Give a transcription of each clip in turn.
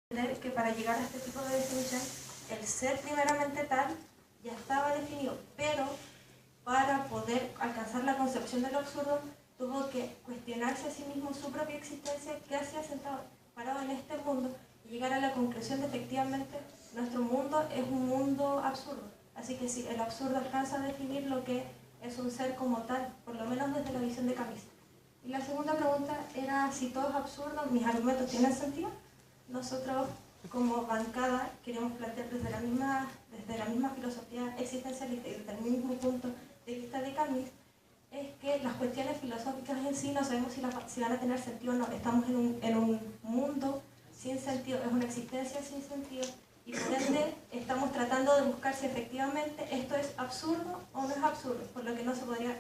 Que para llegar a este tipo de definición, el ser primeramente tal ya estaba definido, pero para poder alcanzar la concepción de lo absurdo, tuvo que cuestionarse a sí mismo su propia existencia, qué hacía sentado, parado en este mundo, y llegar a la conclusión de efectivamente nuestro mundo es un mundo absurdo. Así que sí, el absurdo alcanza a definir lo que es un ser como tal, por lo menos desde la visión de Camus. Y la segunda pregunta era si todo es absurdo, mis argumentos tienen sentido. Nosotros, como bancada, queremos plantear desde la misma filosofía existencialista y desde el mismo punto de vista de Camus, es que las cuestiones filosóficas en sí no sabemos si van a tener sentido o no. Estamos en un mundo sin sentido, es una existencia sin sentido, y por ende estamos tratando de buscar si efectivamente esto es absurdo o no es absurdo, por lo que no se podría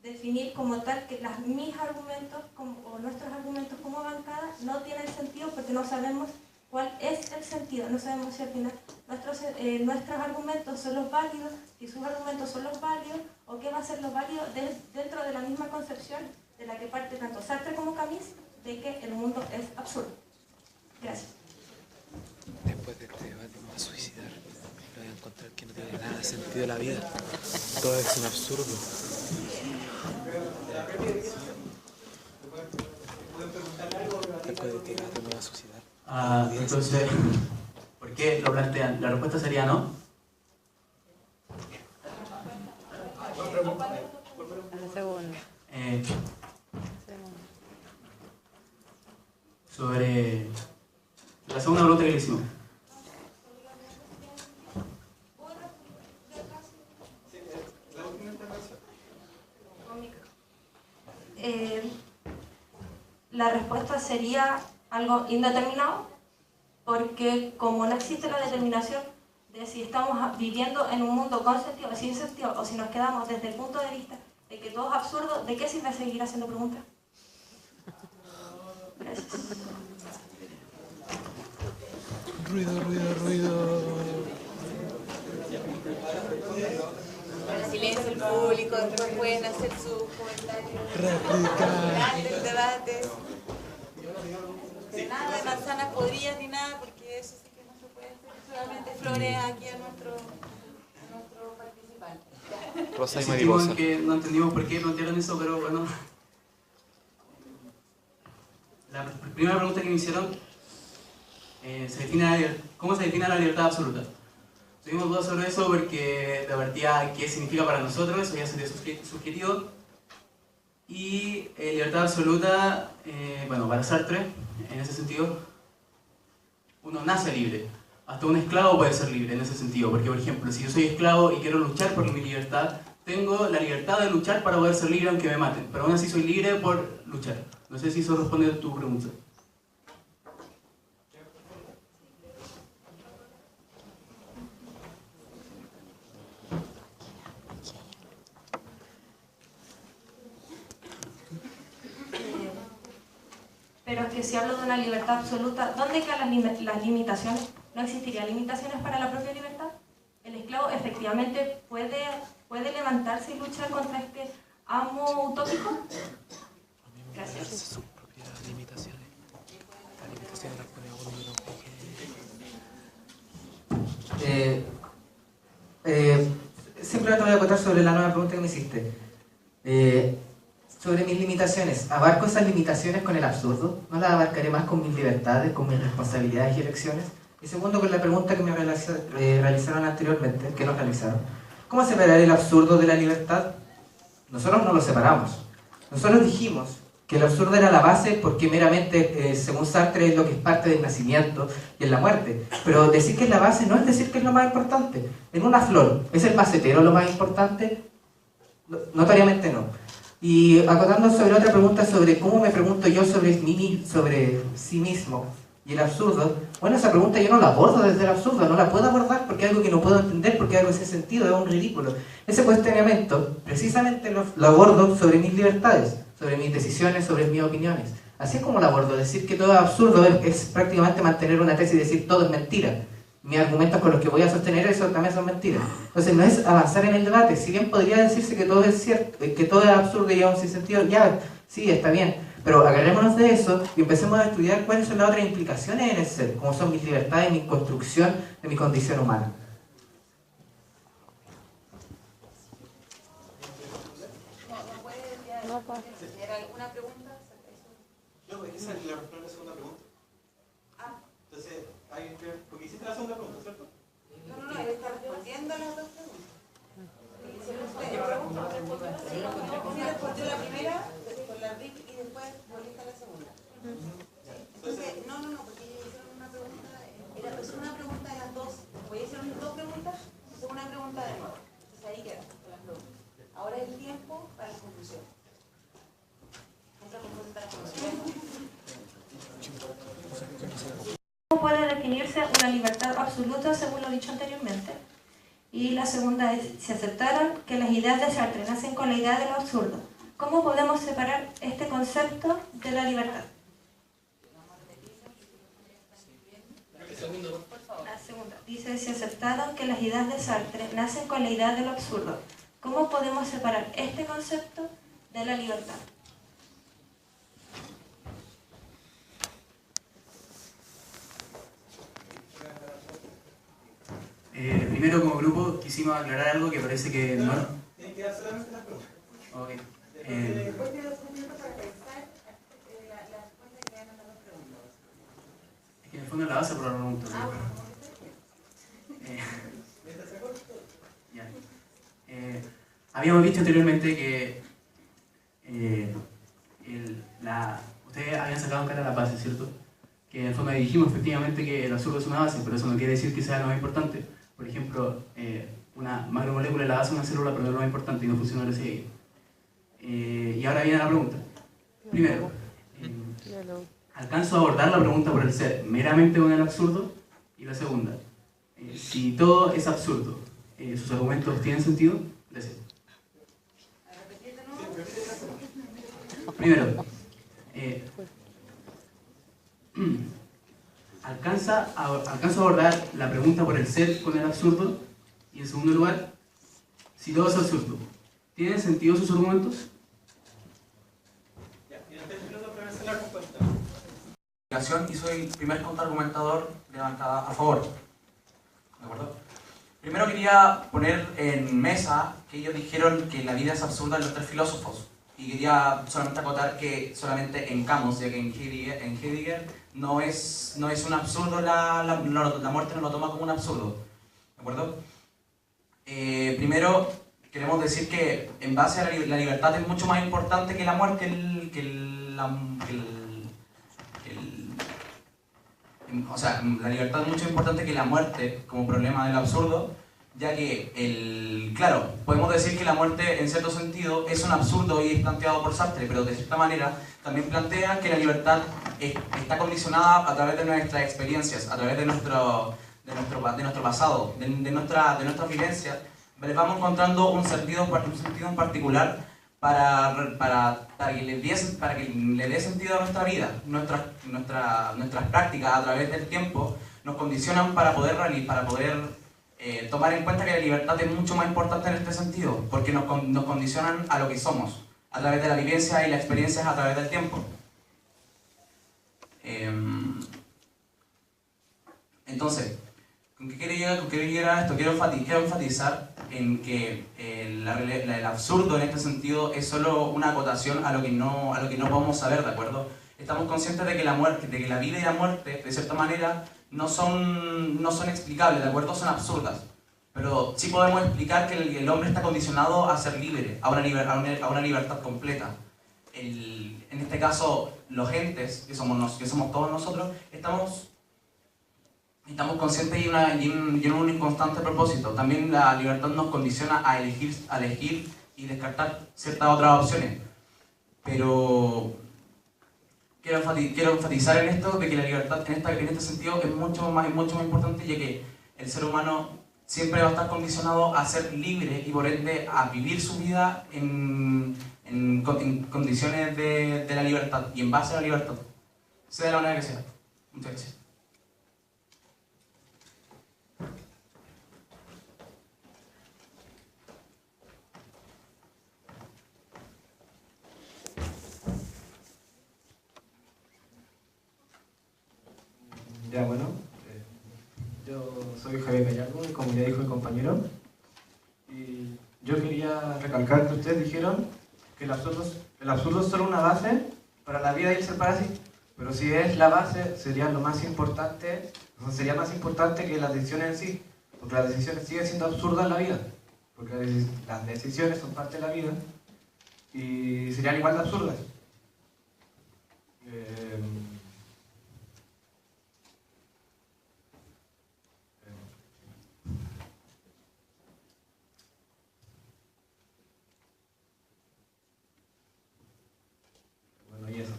definir como tal que mis argumentos o nuestros argumentos como bancada no tienen sentido porque no sabemos cuál es el sentido, no sabemos si al final nuestros argumentos son los válidos, si sus argumentos son los válidos o qué va a ser lo válido dentro de la misma concepción de la que parte tanto Sartre como Camus de que el mundo es absurdo. Gracias. Después de este debate me voy a suicidar. Me voy a encontrar que no tiene nada de sentido la vida. Todo es un absurdo. Después de este debate me voy a suicidar. Entonces, ¿por qué lo plantean? La respuesta sería no. La segunda. Sobre la segunda pregunta que le hicimos. La respuesta sería algo indeterminado, porque como no existe la determinación de si estamos viviendo en un mundo con sentido o sin sentido, o si nos quedamos desde el punto de vista de que todo es absurdo, ¿de qué sirve seguir haciendo preguntas? Gracias. Ruido. Bueno, silencio el público, después pueden hacer sus comentarios. Réplica. El debate. De nada de manzanas podridas ni nada, porque eso sí que no se puede hacer. Solamente flores aquí a nuestro participante. Rosa y Insistimos mariposa. en que no entendimos por qué plantearon eso, pero bueno. La primera pregunta que me hicieron, ¿cómo se define la libertad absoluta? Tuvimos dudas sobre eso porque de partida qué significa para nosotros, eso ya sería subjetivo. Y libertad absoluta, bueno, para Sartre, en ese sentido, uno nace libre. Hasta un esclavo puede ser libre en ese sentido, porque por ejemplo, si yo soy esclavo y quiero luchar por mi libertad, tengo la libertad de luchar para poder ser libre aunque me maten, pero aún así soy libre por luchar. No sé si eso responde a tu pregunta. Pero es que si hablo de una libertad absoluta, ¿dónde quedan las limitaciones? ¿No existirían limitaciones para la propia libertad? El esclavo efectivamente puede levantarse y luchar contra este amo utópico. Gracias. Sus propias limitaciones. Las limitaciones las pone a uno y no. Simplemente voy a acotar sobre la nueva pregunta que me hiciste. Sobre mis limitaciones, ¿abarco esas limitaciones con el absurdo? ¿No las abarcaré más con mis libertades, con mis responsabilidades y elecciones? Y segundo, con la pregunta que me realizaron anteriormente, que nos realizaron. ¿Cómo separar el absurdo de la libertad? Nosotros no lo separamos. Nosotros dijimos que el absurdo era la base porque meramente, según Sartre, es lo que es parte del nacimiento y en la muerte. Pero decir que es la base no es decir que es lo más importante. En una flor, ¿es el macetero lo más importante? Notoriamente no. Y acotando sobre otra pregunta sobre cómo me pregunto yo sobre sí mismo y el absurdo, bueno, esa pregunta yo no la abordo desde el absurdo, no la puedo abordar porque es algo que no puedo entender, porque es algo sin sentido, es un ridículo. Ese cuestionamiento precisamente lo abordo sobre mis libertades, sobre mis decisiones, sobre mis opiniones. Así es como lo abordo. Decir que todo es absurdo es prácticamente mantener una tesis y decir todo es mentira. Mis argumentos con los que voy a sostener eso también son mentiras. Entonces no es avanzar en el debate. Si bien podría decirse que todo es cierto, que todo es absurdo y aún sin sentido, ya, sí, está bien. Pero agarrémonos de eso y empecemos a estudiar cuáles son las otras implicaciones en el ser, como son mis libertades y mi construcción de mi condición humana. ¿No puede tener alguna pregunta? No, es que esa es la respuesta a la segunda pregunta. Entonces, porque hiciste la segunda pregunta, ¿cierto? No, él está respondiendo a las dos preguntas. Sí, respondió la primera con la RIC y después volviste a la segunda. Entonces, no, porque ellos hicieron una pregunta, es una pregunta de las dos. Voy a hacer dos preguntas, es una pregunta de nuevo. Entonces ahí queda con las preguntas. Ahora es el tiempo para la conclusión. ¿Cómo puede definirse una libertad absoluta según lo dicho anteriormente? Y la segunda es, si aceptaron que las ideas de Sartre nacen con la idea de lo absurdo, ¿cómo podemos separar este concepto de la libertad? La segunda dice, si aceptaron que las ideas de Sartre nacen con la idea de lo absurdo, ¿cómo podemos separar este concepto de la libertad? Primero, como grupo, quisimos aclarar algo que parece que no... Tienen que dar solamente las preguntas. Ok. Después de 2 minutos para pensar la respuesta que dan a las dos preguntas. Es que en el fondo la base por la pregunta. Ya. Habíamos visto anteriormente que ustedes habían sacado en cara la base, ¿cierto? Que en el fondo dijimos efectivamente que el absurdo es una base, pero eso no quiere decir que sea lo más importante. Por ejemplo, una macromolécula es la base de una célula, pero no es lo más importante y no funciona gracias a ello. Y ahora viene la pregunta. Primero, ¿alcanzo a abordar la pregunta por el ser meramente con el absurdo? Y la segunda, si todo es absurdo, ¿sus argumentos tienen sentido? Gracias. Primero, ¿alcanzo a abordar la pregunta por el ser con el absurdo? Y en segundo lugar, si todo es absurdo, ¿tienen sentido sus argumentos? Ya, y en 3 minutos para hacer la respuesta. Y soy el primer contraargumentador de bancada a favor. ¿De acuerdo? Primero quería poner en mesa que ellos dijeron que la vida es absurda en los 3 filósofos. Y quería solamente acotar que solamente en Camus, ya que en Heidegger no es un absurdo, la muerte no lo toma como un absurdo. ¿De acuerdo? Primero, queremos decir que en base a la libertad es mucho más importante que la muerte, o sea, la libertad es mucho más importante que la muerte como problema del absurdo, ya que, claro, podemos decir que la muerte en cierto sentido es un absurdo y es planteado por Sartre, pero de cierta manera también plantea que la libertad está condicionada a través de nuestras experiencias, a través de nuestro pasado, de nuestras vivencias. Vamos encontrando un sentido en particular para que le dé sentido a nuestra vida. Nuestras prácticas a través del tiempo nos condicionan para poder tomar en cuenta que la libertad es mucho más importante en este sentido, porque nos condicionan a lo que somos, a través de la vivencia y las experiencias a través del tiempo. Entonces, ¿con qué quiero llegar a esto? Quiero enfatizar en que el absurdo en este sentido es solo una acotación a lo que no podemos saber, ¿de acuerdo? Estamos conscientes de que la vida y la muerte, de cierta manera, no son explicables, ¿de acuerdo? Son absurdas. Pero sí podemos explicar que el hombre está condicionado a ser libre, a una libertad completa. En este caso, los entes, que somos todos nosotros, estamos conscientes y en un constante propósito. También la libertad nos condiciona a elegir y descartar ciertas otras opciones. Pero quiero enfatizar en esto de que la libertad en este sentido es mucho más importante, ya que el ser humano siempre va a estar condicionado a ser libre y por ende a vivir su vida en condiciones de la libertad y en base a la libertad, sea de la manera que sea. Muchas gracias. Ya, bueno, yo soy Javier Gallardo, y como ya dijo el compañero, y yo quería recalcar que ustedes dijeron que el absurdo es solo una base para la vida y el ser para sí, pero si es la base, sería lo más importante, o sea, sería más importante que las decisiones en sí, porque las decisiones siguen siendo absurdas en la vida, porque las decisiones son parte de la vida y serían igual de absurdas. Bueno, y eso.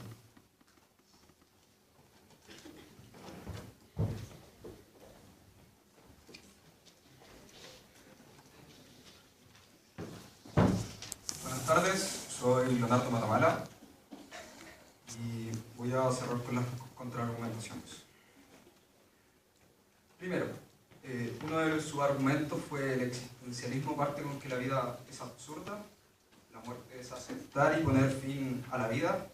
Buenas tardes, soy Leonardo Matamala y voy a cerrar con las contraargumentaciones. Primero, uno de sus argumentos fue el existencialismo parte con que la vida es absurda, la muerte es aceptar y poner fin a la vida.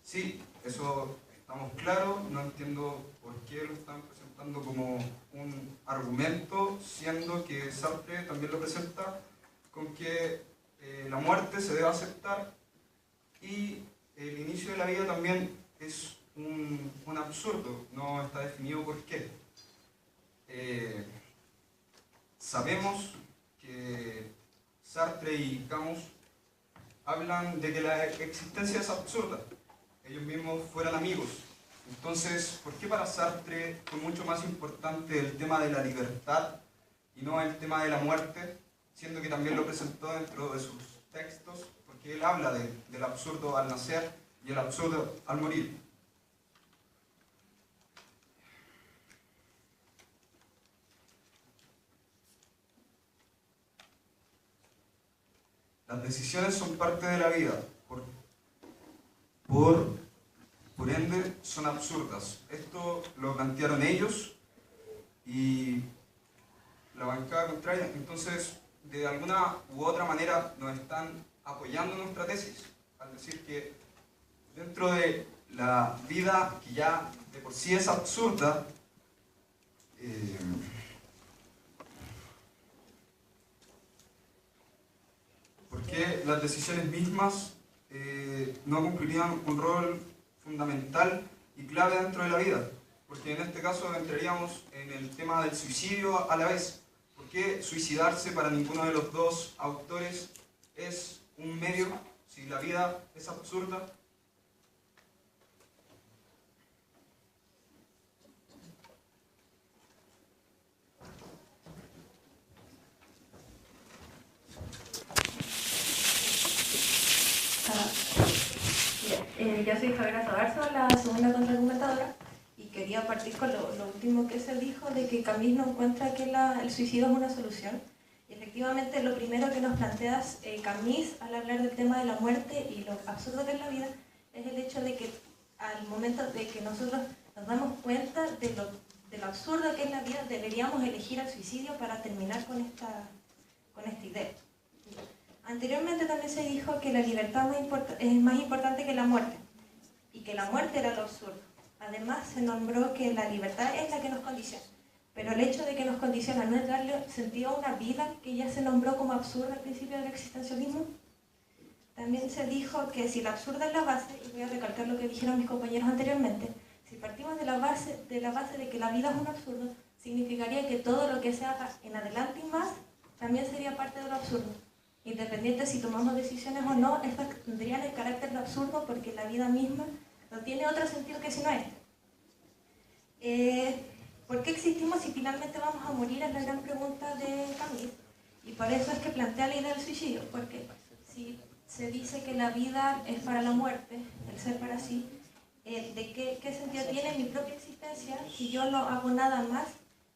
Sí, eso estamos claros, no entiendo por qué lo están presentando como un argumento, siendo que Sartre también lo presenta con que la muerte se debe aceptar y el inicio de la vida también es un absurdo, no está definido por qué. Sabemos que Sartre y Camus hablan de que la existencia es absurda, ellos mismos fueran amigos. Entonces, ¿por qué para Sartre fue mucho más importante el tema de la libertad y no el tema de la muerte? Siendo que también lo presentó dentro de sus textos, porque él habla del absurdo al nacer y el absurdo al morir. Las decisiones son parte de la vida, por ende son absurdas. Esto lo plantearon ellos y la bancada contraria. Entonces, de alguna u otra manera nos están apoyando nuestra tesis, al decir que dentro de la vida que ya de por sí es absurda, porque las decisiones mismas no cumplirían un rol fundamental y clave dentro de la vida, porque en este caso entraríamos en el tema del suicidio a la vez. ¿Por qué suicidarse para ninguno de los dos autores es un medio si la vida es absurda? Yo soy Javiera Zabarzo, la segunda contraargumentadora, y quería partir con lo último que se dijo, de que Camus no encuentra que el suicidio es una solución. Y efectivamente lo primero que nos plantea Camus al hablar del tema de la muerte y lo absurdo que es la vida, es el hecho de que al momento de que nosotros nos damos cuenta de lo absurdo que es la vida, deberíamos elegir el suicidio para terminar con esta idea. Anteriormente también se dijo que la libertad es más importante que la muerte, y que la muerte era lo absurdo. Además se nombró que la libertad es la que nos condiciona, pero el hecho de que nos condiciona no es darle sentido a una vida que ya se nombró como absurda al principio del existencialismo. También se dijo que si la absurda es la base, y voy a recalcar lo que dijeron mis compañeros anteriormente, si partimos de la base de que la vida es un absurdo, significaría que todo lo que se haga en adelante y más también sería parte de lo absurdo. Independiente si tomamos decisiones o no, estas tendrían el carácter de absurdo porque la vida misma no tiene otro sentido que sino este. ¿Por qué existimos si finalmente vamos a morir? Es la gran pregunta de Camus. Y por eso es que plantea la idea del suicidio, porque si se dice que la vida es para la muerte, el ser para sí, ¿de qué sentido tiene mi propia existencia si yo no hago nada más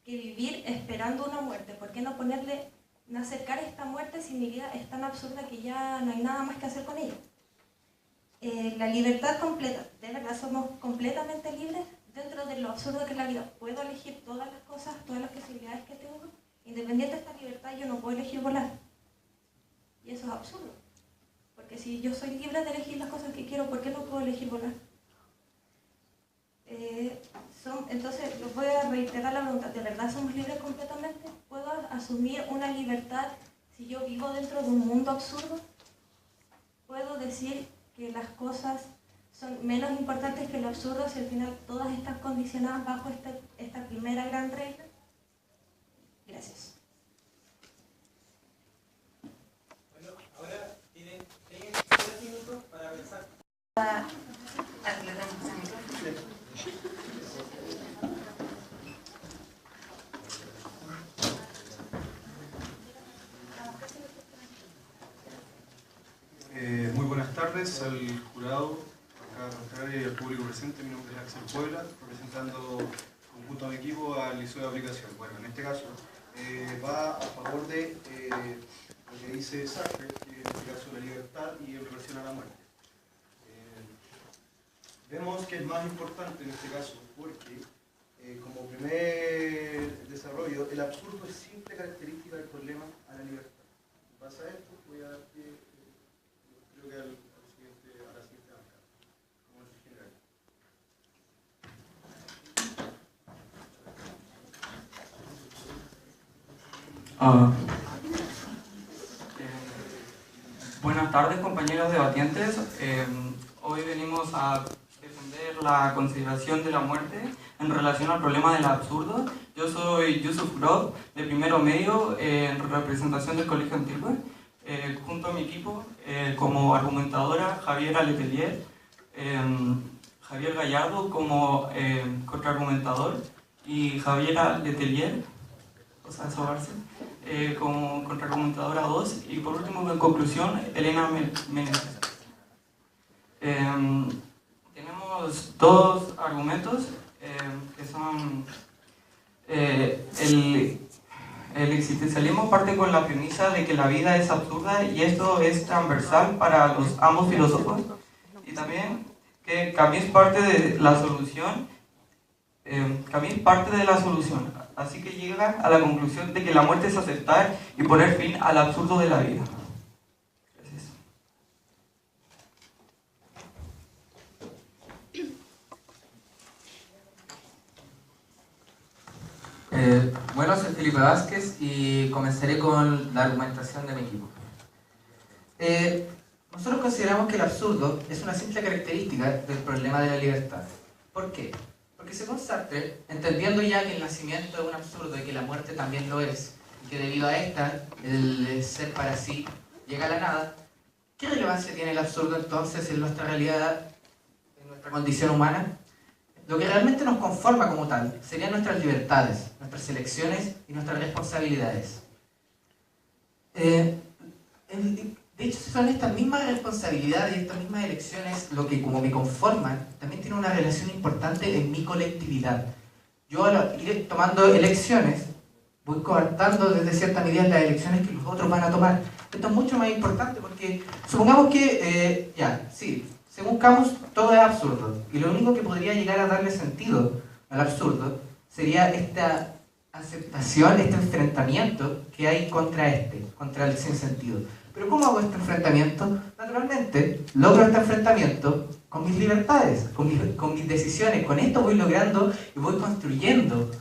que vivir esperando una muerte? ¿Por qué no acercar esta muerte si mi vida es tan absurda que ya no hay nada más que hacer con ella? La libertad completa, de verdad somos completamente libres dentro de lo absurdo que es la vida. Puedo elegir todas las cosas, todas las posibilidades que tengo. Independiente de esta libertad, yo no puedo elegir volar. Y eso es absurdo. Porque si yo soy libre de elegir las cosas que quiero, ¿por qué no puedo elegir volar? Entonces, les voy a reiterar la pregunta, ¿de verdad somos libres completamente? ¿Puedo asumir una libertad si yo vivo dentro de un mundo absurdo? ¿Puedo decir que las cosas son menos importantes que lo absurdo si al final todas están condicionadas bajo esta primera gran regla? Gracias. Bueno, ahora tienen 3 minutos para pensar. Muy buenas tardes al jurado, acá contrario y al público presente. Mi nombre es Axel Puebla, representando conjunto de equipo al Liceo de Aplicación. Bueno, en este caso va a favor de lo que dice Sartre, que en este caso la libertad y en relación a la muerte. Vemos que es más importante en este caso porque, como primer desarrollo, el absurdo es simple característica del problema a la libertad. En base a esto, voy a dar pie, creo que a la siguiente bancada, como en general. Buenas tardes, compañeros debatientes. Hoy venimos a defender la consideración de la muerte en relación al problema del absurdo. Yo soy Yusuf Grob, de primero medio, en representación del Colegio Antigua. Junto a mi equipo, como argumentadora, Javiera Letelier, Javier Gallardo como contraargumentador y Javiera Letelier, o sea, Sobarse, como contraargumentadora 2, y por último, en conclusión, Elena Menéndez. Tenemos dos argumentos que son el existencialismo parte con la premisa de que la vida es absurda y esto es transversal para ambos filósofos, y también que Camus parte de la solución. Así que llega a la conclusión de que la muerte es aceptar y poner fin al absurdo de la vida. Gracias. Bueno, soy Felipe Vázquez y comenzaré con la argumentación de mi equipo. Nosotros consideramos que el absurdo es una simple característica del problema de la libertad. ¿Por qué? Porque según Sartre, entendiendo ya que el nacimiento es un absurdo y que la muerte también lo es, y que debido a esta, el ser para sí llega a la nada, ¿qué relevancia tiene el absurdo entonces en nuestra realidad, en nuestra condición humana? Lo que realmente nos conforma como tal serían nuestras libertades, nuestras elecciones y nuestras responsabilidades. De hecho, son estas mismas responsabilidades y estas mismas elecciones lo que, como me conforman, también tiene una relación importante en mi colectividad. Yo al ir tomando elecciones, voy coartando desde cierta medida las elecciones que los otros van a tomar. Esto es mucho más importante porque, supongamos que, según Camus, todo es absurdo. Y lo único que podría llegar a darle sentido al absurdo sería esta aceptación, este enfrentamiento que hay contra el sinsentido. Pero ¿cómo hago este enfrentamiento? Naturalmente, logro este enfrentamiento con mis libertades, con mis decisiones. Con esto voy logrando y voy construyendo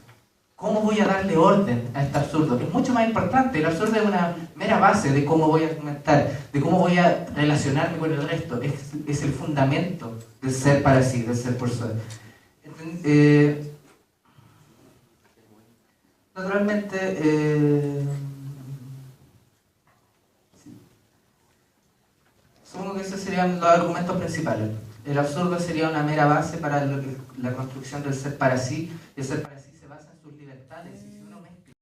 cómo voy a darle orden a este absurdo. Es mucho más importante. El absurdo es una mera base de cómo voy a argumentar, de cómo voy a relacionarme con el resto. Es el fundamento del ser para sí, del ser por ser. Naturalmente, supongo que esos serían los argumentos principales. El absurdo sería una mera base para la construcción del ser para sí, y el ser para sí